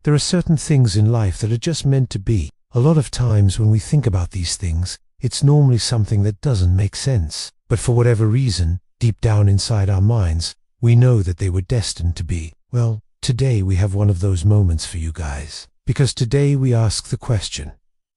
There are certain things in life that are just meant to be. A lot of times when we think about these things, it's normally something that doesn't make sense. But for whatever reason, deep down inside our minds, we know that they were destined to be. Well, today we have one of those moments for you guys. Because today we ask the question,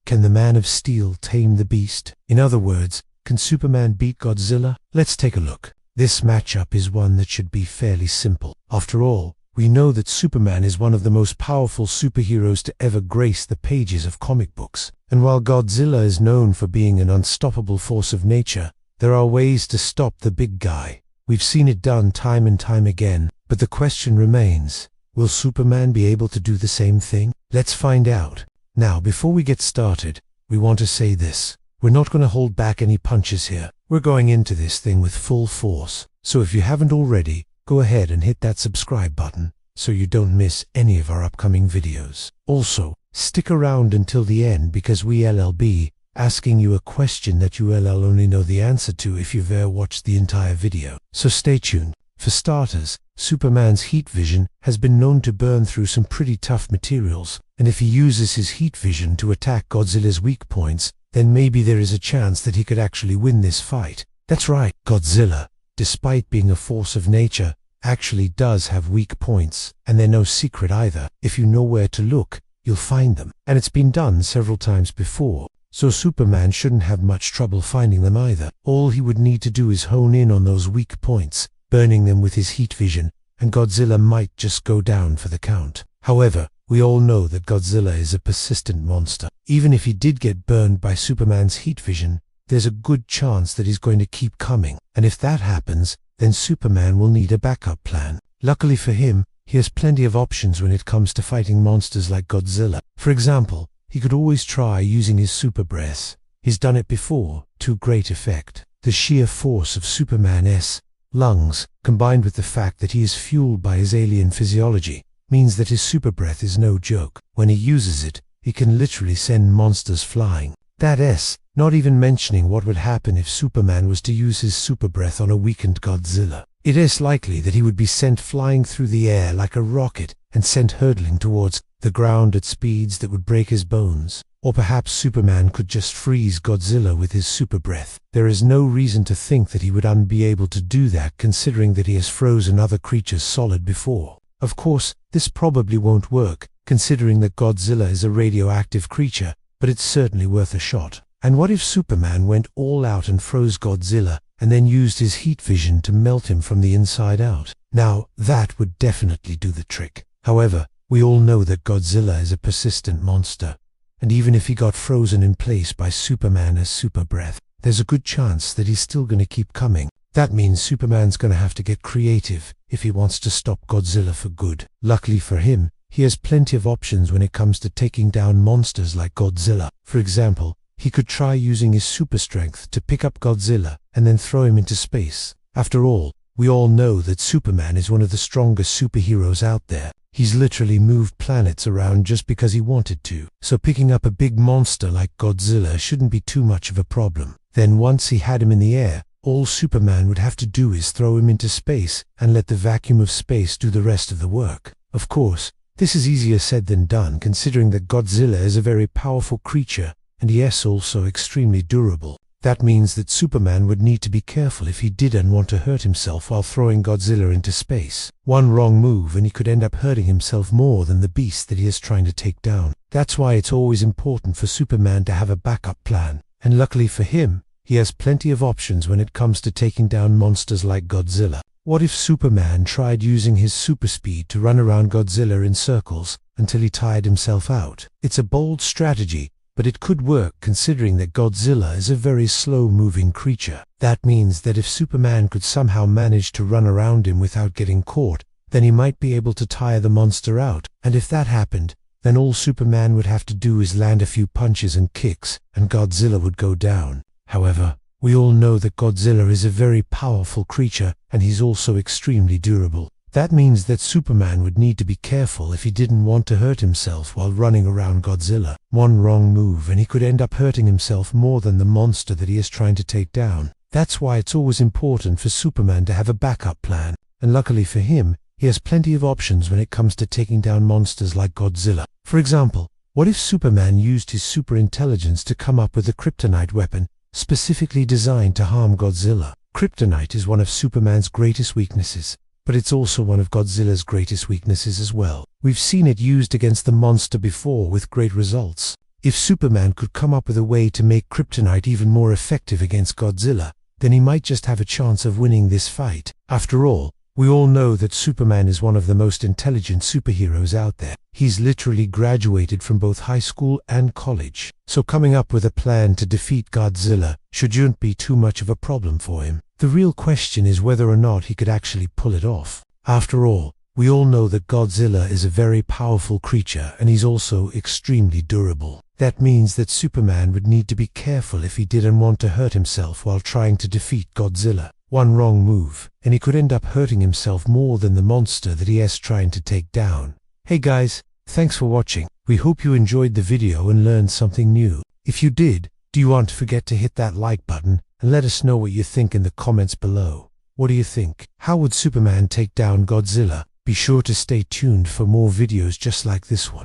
can the Man of Steel tame the beast? In other words, can Superman beat Godzilla? Let's take a look. This matchup is one that should be fairly simple. After all, we know that Superman is one of the most powerful superheroes to ever grace the pages of comic books. And while Godzilla is known for being an unstoppable force of nature, there are ways to stop the big guy. We've seen it done time and time again, but the question remains, will Superman be able to do the same thing? Let's find out. Now, before we get started, we want to say this. We're not going to hold back any punches here. We're going into this thing with full force. So if you haven't already, go ahead and hit that subscribe button so you don't miss any of our upcoming videos. Also, stick around until the end because we'll be asking you a question that you'll only know the answer to if you've ever watched the entire video. So stay tuned. For starters, Superman's heat vision has been known to burn through some pretty tough materials, and if he uses his heat vision to attack Godzilla's weak points, then maybe there is a chance that he could actually win this fight. That's right, Godzilla, despite being a force of nature, actually does have weak points, and they're no secret either. If you know where to look, you'll find them. And it's been done several times before, so Superman shouldn't have much trouble finding them either. All he would need to do is hone in on those weak points, burning them with his heat vision, and Godzilla might just go down for the count. However, we all know that Godzilla is a persistent monster. Even if he did get burned by Superman's heat vision, there's a good chance that he's going to keep coming. And if that happens, then Superman will need a backup plan. Luckily for him, he has plenty of options when it comes to fighting monsters like Godzilla. For example, he could always try using his super breath. He's done it before, to great effect. The sheer force of Superman's lungs, combined with the fact that he is fueled by his alien physiology, means that his super breath is no joke. When he uses it, he can literally send monsters flying. That's not even mentioning what would happen if Superman was to use his super breath on a weakened Godzilla. It is likely that he would be sent flying through the air like a rocket and sent hurtling towards the ground at speeds that would break his bones. Or perhaps Superman could just freeze Godzilla with his super breath. There is no reason to think that he would be able to do that, considering that he has frozen other creatures solid before. Of course, this probably won't work, considering that Godzilla is a radioactive creature, but it's certainly worth a shot. And what if Superman went all out and froze Godzilla, and then used his heat vision to melt him from the inside out? Now, that would definitely do the trick. However, we all know that Godzilla is a persistent monster, and even if he got frozen in place by Superman's super breath, there's a good chance that he's still going to keep coming. That means Superman's going to have to get creative if he wants to stop Godzilla for good. Luckily for him, he has plenty of options when it comes to taking down monsters like Godzilla. For example, he could try using his super strength to pick up Godzilla and then throw him into space. After all, we all know that Superman is one of the strongest superheroes out there. He's literally moved planets around just because he wanted to. So picking up a big monster like Godzilla shouldn't be too much of a problem. Then once he had him in the air, all Superman would have to do is throw him into space and let the vacuum of space do the rest of the work. Of course, this is easier said than done, considering that Godzilla is a very powerful creature and yes, also extremely durable. That means that Superman would need to be careful if he didn't want to hurt himself while throwing Godzilla into space. One wrong move and he could end up hurting himself more than the beast that he is trying to take down. That's why it's always important for Superman to have a backup plan. And luckily for him, he has plenty of options when it comes to taking down monsters like Godzilla. What if Superman tried using his super speed to run around Godzilla in circles until he tired himself out? It's a bold strategy, but it could work considering that Godzilla is a very slow-moving creature. That means that if Superman could somehow manage to run around him without getting caught, then he might be able to tire the monster out. And if that happened, then all Superman would have to do is land a few punches and kicks, and Godzilla would go down. However, we all know that Godzilla is a very powerful creature, and he's also extremely durable. That means that Superman would need to be careful if he didn't want to hurt himself while running around Godzilla. One wrong move and he could end up hurting himself more than the monster that he is trying to take down. That's why it's always important for Superman to have a backup plan, and luckily for him, he has plenty of options when it comes to taking down monsters like Godzilla. For example, what if Superman used his super intelligence to come up with a kryptonite weapon specifically designed to harm Godzilla? Kryptonite is one of Superman's greatest weaknesses, but it's also one of Godzilla's greatest weaknesses as well. We've seen it used against the monster before with great results. If Superman could come up with a way to make kryptonite even more effective against Godzilla, then he might just have a chance of winning this fight. After all, we all know that Superman is one of the most intelligent superheroes out there. He's literally graduated from both high school and college. So coming up with a plan to defeat Godzilla shouldn't be too much of a problem for him. The real question is whether or not he could actually pull it off. After all, we all know that Godzilla is a very powerful creature and he's also extremely durable. That means that Superman would need to be careful if he didn't want to hurt himself while trying to defeat Godzilla. One wrong move, and he could end up hurting himself more than the monster that he is trying to take down. Hey guys, thanks for watching. We hope you enjoyed the video and learned something new. If you did, do you want to forget to hit that like button and let us know what you think in the comments below. What do you think? How would Superman take down Godzilla? Be sure to stay tuned for more videos just like this one.